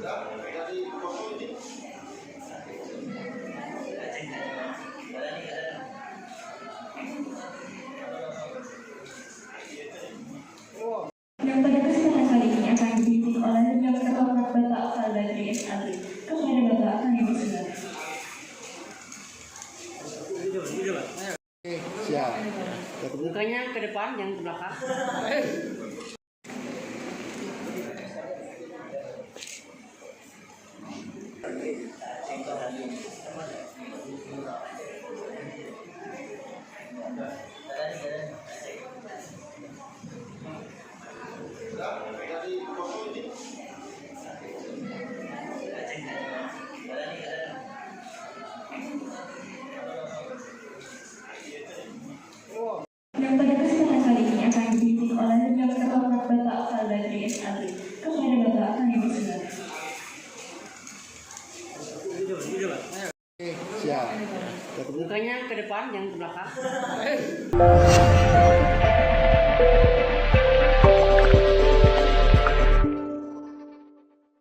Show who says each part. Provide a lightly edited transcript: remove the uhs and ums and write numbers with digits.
Speaker 1: Yang pada kesempatan kali ini akan dipimpin oleh Yang Terhormat Bapak Al-Badri S.A. Kepada Bapak kami persilakan.
Speaker 2: Siap.
Speaker 3: Mukanya ke depan, yang ke belakang.
Speaker 1: Yang pada kesempatan kali ini akan dipimpin oleh Yang Terhormat Bapak Al-Badri S.A. Kepada Bapak kami persilakan.
Speaker 2: Siap.
Speaker 3: Mukanya ke depan, yang ke belakang.